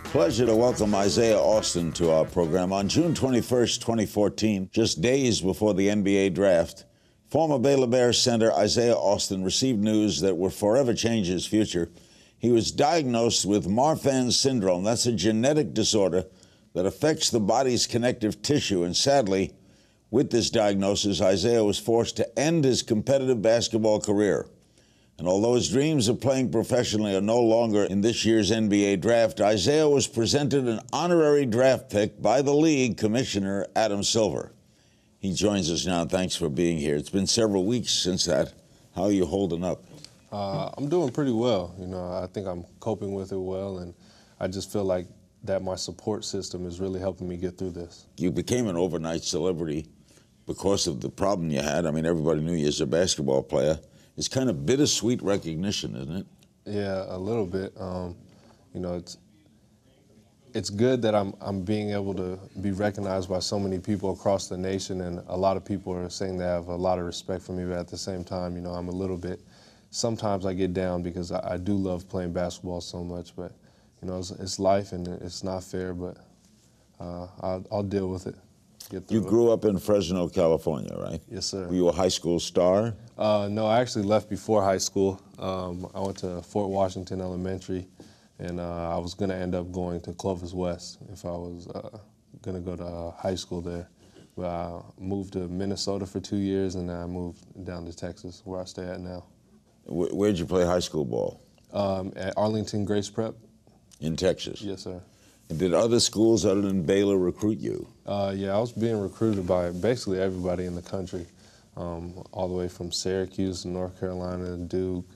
Pleasure to welcome Isaiah Austin to our program. On June 21st, 2014, just days before the NBA draft, former Baylor Bears center Isaiah Austin received news that would forever change his future. He was diagnosed with Marfan Syndrome. That's a genetic disorder that affects the body's connective tissue. And sadly, with this diagnosis, Isaiah was forced to end his competitive basketball career. And although his dreams of playing professionally are no longer in this year's NBA draft, Isaiah was presented an honorary draft pick by the league commissioner, Adam Silver. He joins us now. Thanks for being here. It's been several weeks since that. How are you holding up? I'm doing pretty well. You know, I think I'm coping with it well, and I just feel like that my support system is really helping me get through this. You became an overnight celebrity because of the problem you had. I mean, everybody knew you as a basketball player. It's kind of bittersweet recognition, isn't it? Yeah, a little bit. You know, it's good that I'm being able to be recognized by so many people across the nation, and a lot of people are saying they have a lot of respect for me, but at the same time, you know, I'm a little bit, sometimes I get down because I do love playing basketball so much, but, you know, it's life and it's not fair, but I'll deal with it. You grew up in Fresno, California, right? Yes, sir. Were you a high school star? No, I actually left before high school. I went to Fort Washington Elementary, and I was going to end up going to Clovis West if I was going to go to high school there. But I moved to Minnesota for 2 years, and then I moved down to Texas, where I stay at now. Where'd you play high school ball? At Arlington Grace Prep. In Texas? Yes, sir. And did other schools other than Baylor recruit you? Yeah, I was being recruited by basically everybody in the country, all the way from Syracuse to North Carolina, Duke,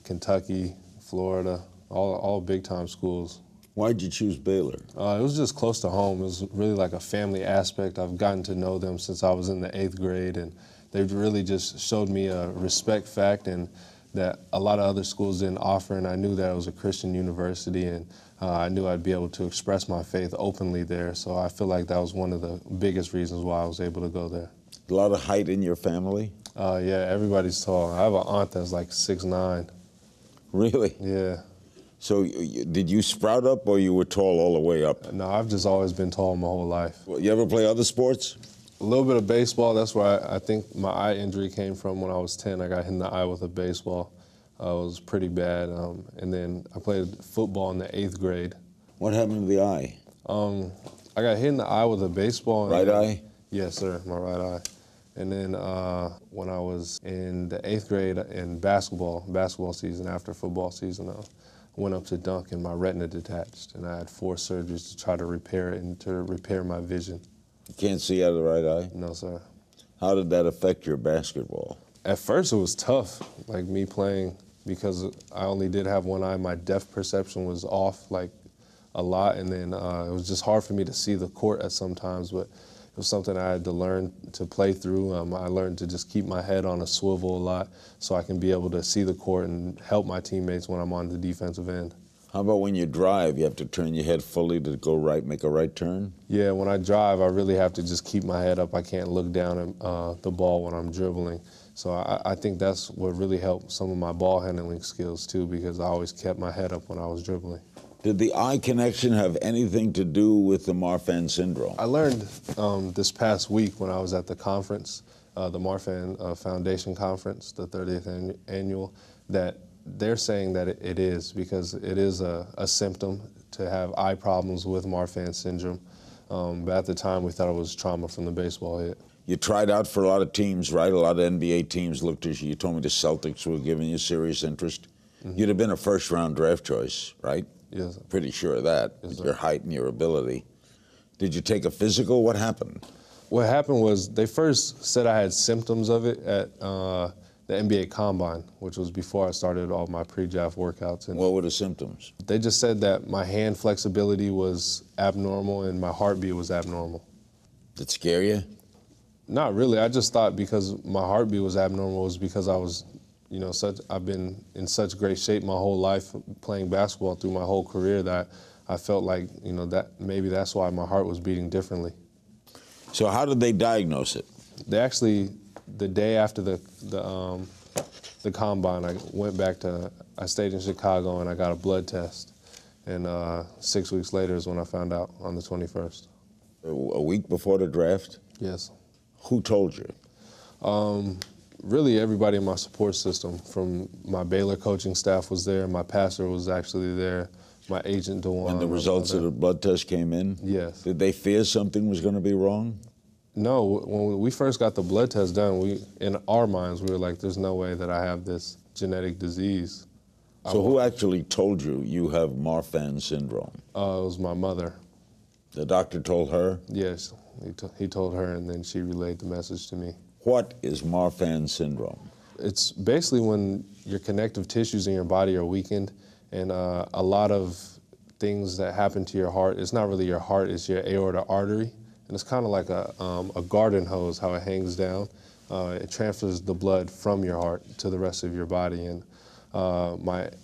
Kentucky, Florida, all big-time schools. Why'd you choose Baylor? It was just close to home. It was really like a family aspect. I've gotten to know them since I was in the 8th grade, and they've really just showed me a respect fact and that a lot of other schools didn't offer, and I knew that it was a Christian university, and I knew I'd be able to express my faith openly there, so I feel like that was one of the biggest reasons why I was able to go there. A lot of height in your family? Yeah, everybody's tall. I have an aunt that's like 6'9". Really? Yeah. So did you sprout up or you were tall all the way up? No, I've just always been tall my whole life. Well, you ever play other sports? A little bit of baseball. That's where I think my eye injury came from when I was 10. I got hit in the eye with a baseball. It was pretty bad. And then I played football in the 8th grade. What happened to the eye? I got hit in the eye with a baseball. Right eye? Yes, sir, my right eye. And then when I was in the 8th grade in basketball season, after football season, I went up to dunk and my retina detached. And I had 4 surgeries to try to repair it and to repair my vision. You can't see out of the right eye? No, sir. How did that affect your basketball? At first it was tough, like me playing, because I only did have one eye. My depth perception was off like a lot, and then it was just hard for me to see the court at some times, but it was something I had to learn to play through. I learned to just keep my head on a swivel a lot so I can be able to see the court and help my teammates when I'm on the defensive end. How about when you drive? You have to turn your head fully to go right, make a right turn? Yeah, when I drive, I really have to just keep my head up. I can't look down at the ball when I'm dribbling. So I think that's what really helped some of my ball handling skills too, because I always kept my head up when I was dribbling. Did the eye connection have anything to do with the Marfan Syndrome? I learned this past week when I was at the conference, the Marfan Foundation Conference, the 30th annual, that they're saying that it is, because it is a symptom to have eye problems with Marfan Syndrome. But at the time, we thought it was trauma from the baseball hit. You tried out for a lot of teams, right? A lot of NBA teams looked at you. You told me the Celtics were giving you serious interest. Mm-hmm. You'd have been a first-round draft choice, right? Yes, sir. Pretty sure of that, yes, with your height and your ability. Did you take a physical? What happened? What happened was they first said I had symptoms of it at the NBA Combine, which was before I started all my pre-draft workouts. And what were the symptoms? They just said that my hand flexibility was abnormal and my heartbeat was abnormal. Did it scare you? Not really. I just thought because my heartbeat was abnormal was because I was, you know, I've been in such great shape my whole life playing basketball through my whole career that I felt like, you know, that maybe that's why my heart was beating differently. So how did they diagnose it? They actually, the day after the the combine, I stayed in Chicago and I got a blood test. And 6 weeks later is when I found out, on the 21st. A week before the draft? Yes. Who told you? Really everybody in my support system. From my Baylor coaching staff was there, my pastor was actually there, my agent, DeWan. When the results of the blood test came in? Yes. Did they fear something was going to be wrong? No, when we first got the blood test done, in our minds, we were like, there's no way that I have this genetic disease. So who actually told you you have Marfan Syndrome? It was my mother. The doctor told her? Yes, he told her, and then she relayed the message to me. What is Marfan Syndrome? It's basically when your connective tissues in your body are weakened, and a lot of things that happen to your heart, it's not really your heart, it's your aortic artery. And it's kind of like a garden hose, how it hangs down. It transfers the blood from your heart to the rest of your body. And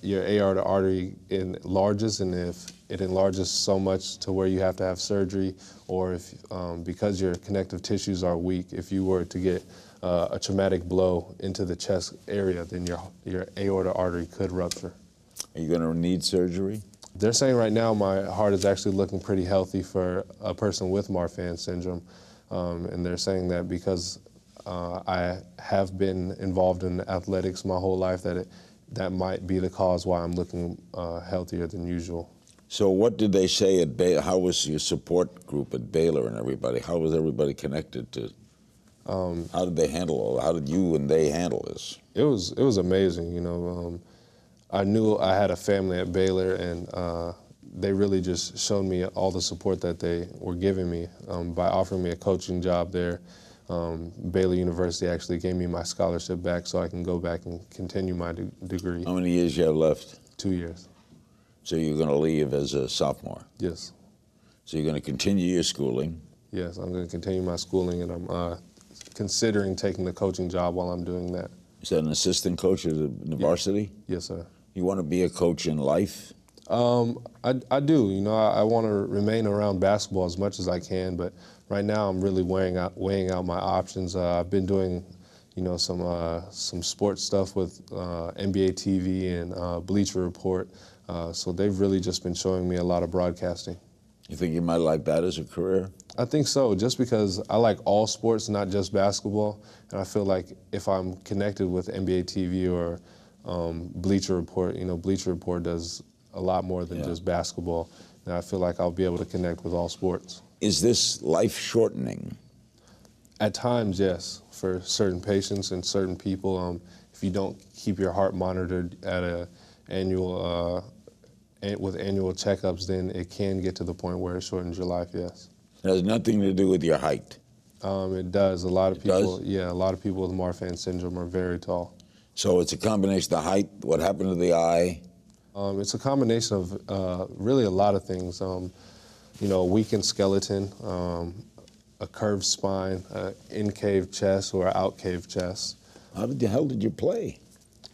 your aortic artery enlarges, and if it enlarges so much to where you have to have surgery, or if because your connective tissues are weak, if you were to get a traumatic blow into the chest area, then your aortic artery could rupture. Are you going to need surgery? They're saying right now my heart is actually looking pretty healthy for a person with Marfan syndrome. And they're saying that because I have been involved in athletics my whole life, that might be the cause why I'm looking healthier than usual. So what did they say at Baylor? How was your support group at Baylor and everybody? How was everybody connected to? How did they handle all? How did you and they handle this? It was amazing, you know. I knew I had a family at Baylor, and they really just showed me all the support that they were giving me by offering me a coaching job there. Baylor University actually gave me my scholarship back so I can go back and continue my degree. How many years you have left? 2 years. So you're going to leave as a sophomore? Yes. So you're going to continue your schooling? Yes, I'm going to continue my schooling, and I'm considering taking the coaching job while I'm doing that. Is that an assistant coach at the varsity? Yes, sir. You want to be a coach in life? I do. You know, I want to remain around basketball as much as I can, but right now I'm really weighing out my options. I've been doing, you know, some sports stuff with NBA TV and Bleacher Report, so they've really just been showing me a lot of broadcasting. You think you might like that as a career? I think so, just because I like all sports, not just basketball, and I feel like if I'm connected with NBA TV or Bleacher Report, you know, Bleacher Report does a lot more than just basketball, and I feel like I'll be able to connect with all sports. Is this life-shortening? At times, yes, for certain patients and certain people. If you don't keep your heart monitored at with annual checkups, then it can get to the point where it shortens your life, yes. It has nothing to do with your height? It does. A lot of people, does? yeah, a lot of people with Marfan syndrome are very tall. So it's a combination of height, what happened to the eye? It's a combination of really a lot of things. You know, a weakened skeleton, a curved spine, an in-cave chest or an out-cave chest. How the hell did you play?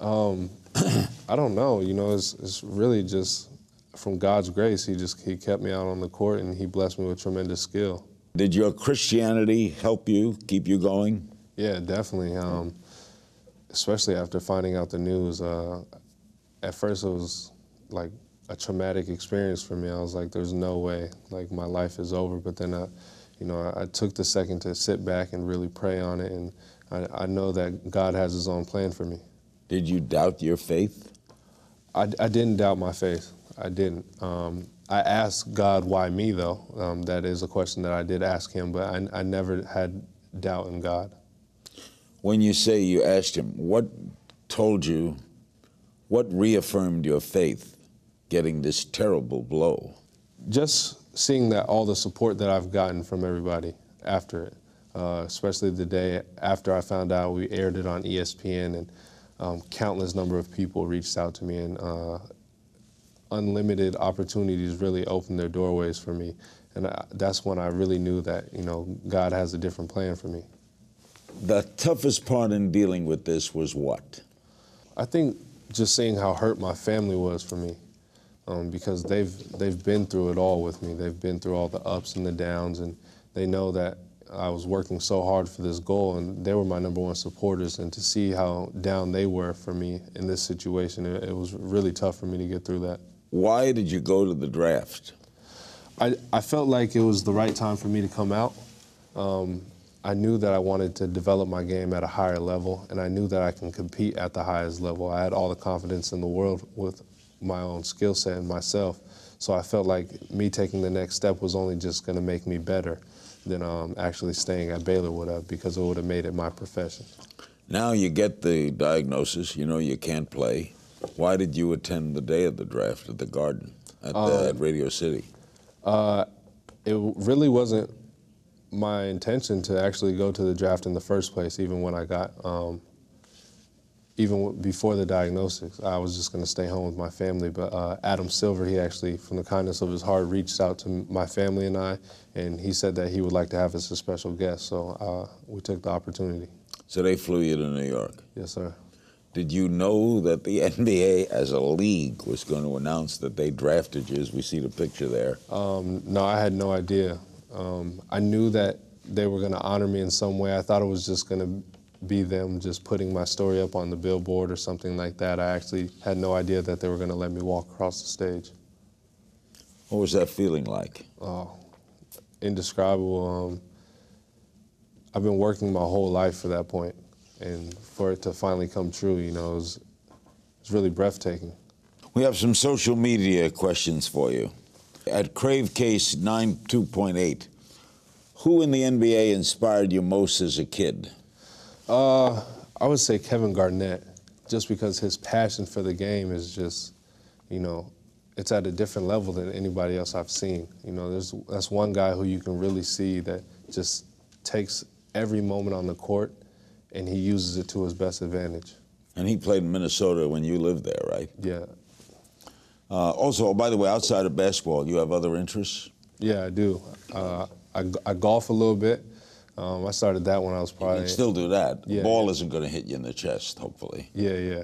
I don't know. You know, it's really just from God's grace. He kept me out on the court, and he blessed me with tremendous skill. Did your Christianity help you, keep you going? Yeah, definitely. Especially after finding out the news. At first, it was like a traumatic experience for me. I was like, there's no way, like my life is over. But then, you know, I took the second to sit back and really pray on it, and I know that God has his own plan for me. Did you doubt your faith? I didn't doubt my faith. I didn't. I asked God, why me, though? That is a question that I did ask him, but I never had doubt in God. When you say you asked him, what told you, what reaffirmed your faith getting this terrible blow? Just seeing that all the support that I've gotten from everybody after it, especially the day after I found out, we aired it on ESPN, and countless number of people reached out to me, and unlimited opportunities really opened their doorways for me. And that's when I really knew that, you know, God has a different plan for me. The toughest part in dealing with this was what? I think just seeing how hurt my family was for me, because they've been through it all with me. They've been through all the ups and the downs, and they know that I was working so hard for this goal, and they were my #1 supporters, and to see how down they were for me in this situation, it was really tough for me to get through that. Why did you go to the draft? I felt like it was the right time for me to come out. I knew that I wanted to develop my game at a higher level, and I knew that I can compete at the highest level. I had all the confidence in the world with my own skill set and myself, so I felt like me taking the next step was only just going to make me better than actually staying at Baylor would have, because it would have made it my profession. Now you get the diagnosis, you know you can't play. Why did you attend the day of the draft at the Garden at Radio City? It really wasn't my intention to actually go to the draft in the first place, even when I got, even before the diagnosis. I was just going to stay home with my family, but Adam Silver, he actually, from the kindness of his heart, reached out to my family and I, and he said that he would like to have us as a special guest, so we took the opportunity. So they flew you to New York? Yes, sir. Did you know that the NBA as a league was going to announce that they drafted you, as we see the picture there? No, I had no idea. I knew that they were going to honor me in some way. I thought it was just going to be them just putting my story up on the billboard or something like that. I actually had no idea that they were going to let me walk across the stage. What was that feeling like? Oh, indescribable. I've been working my whole life for that point, and for it to finally come true, you know, it was really breathtaking. We have some social media questions for you. At CraveCase92.8, who in the NBA inspired you most as a kid? I would say Kevin Garnett, just because his passion for the game is just, you know, it's at a different level than anybody else I've seen. You know, that's one guy who you can really see that just takes every moment on the court and he uses it to his best advantage. And he played in Minnesota when you lived there, right? Yeah. Also, by the way, outside of basketball, you have other interests? Yeah, I do. I golf a little bit. I started that when I was probably... You can still do that. Yeah, the ball isn't going to hit you in the chest, hopefully. Yeah.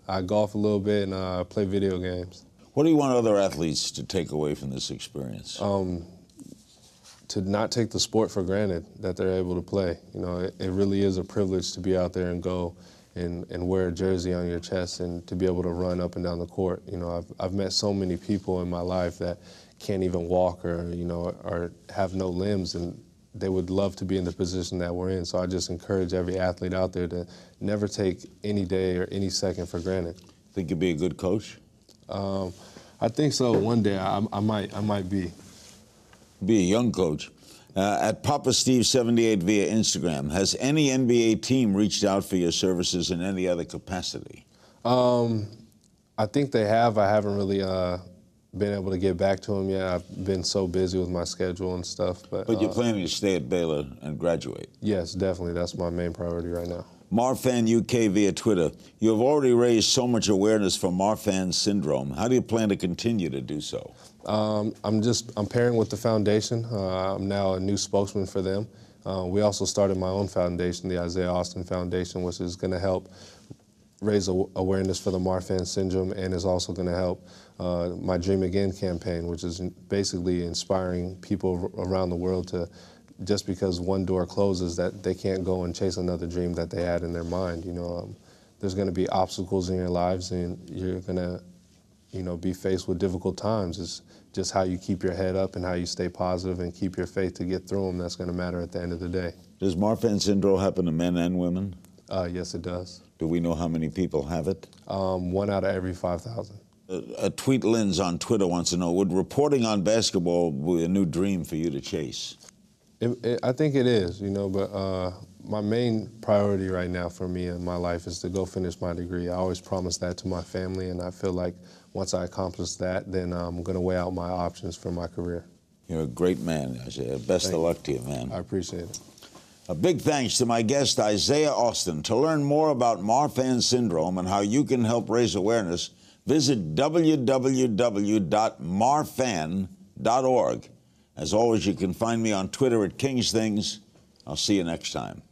I golf a little bit and I play video games. What do you want other athletes to take away from this experience? To not take the sport for granted that they're able to play. You know, it really is a privilege to be out there and go and wear a jersey on your chest and to be able to run up and down the court. You know, I've met so many people in my life that can't even walk or, you know, or have no limbs, and they would love to be in the position that we're in. So I just encourage every athlete out there to never take any day or any second for granted. Think you'd be a good coach? I think so. One day I might be. Be a young coach. At Papa Steve 78 via Instagram, has any NBA team reached out for your services in any other capacity? I think they have. I haven't really been able to get back to them yet. I've been so busy with my schedule and stuff. But you're planning to stay at Baylor and graduate? Yes, definitely. That's my main priority right now. Marfan UK via Twitter. You have already raised so much awareness for Marfan Syndrome. How do you plan to continue to do so? I'm pairing with the foundation. I'm now a new spokesman for them. We also started my own foundation, the Isaiah Austin Foundation, which is going to help raise awareness for the Marfan Syndrome, and is also going to help my Dream Again campaign, which is basically inspiring people around the world to, just because one door closes, that they can't go and chase another dream that they had in their mind. You know, there's going to be obstacles in your lives, and you're going to, you know, be faced with difficult times. It's just how you keep your head up and how you stay positive and keep your faith to get through them that's going to matter at the end of the day. Does Marfan Syndrome happen to men and women? Yes, it does. Do we know how many people have it? 1 out of every 5,000. Tweet Lens on Twitter wants to know, would reporting on basketball be a new dream for you to chase? I think it is, you know, but my main priority right now for me in my life is to go finish my degree. I always promise that to my family, and I feel like once I accomplish that, then I'm going to weigh out my options for my career. You're a great man, Isaiah. Best of luck to you, man. I appreciate it. A big thanks to my guest, Isaiah Austin. To learn more about Marfan Syndrome and how you can help raise awareness, visit www.marfan.org. As always, you can find me on Twitter at King's Things. I'll see you next time.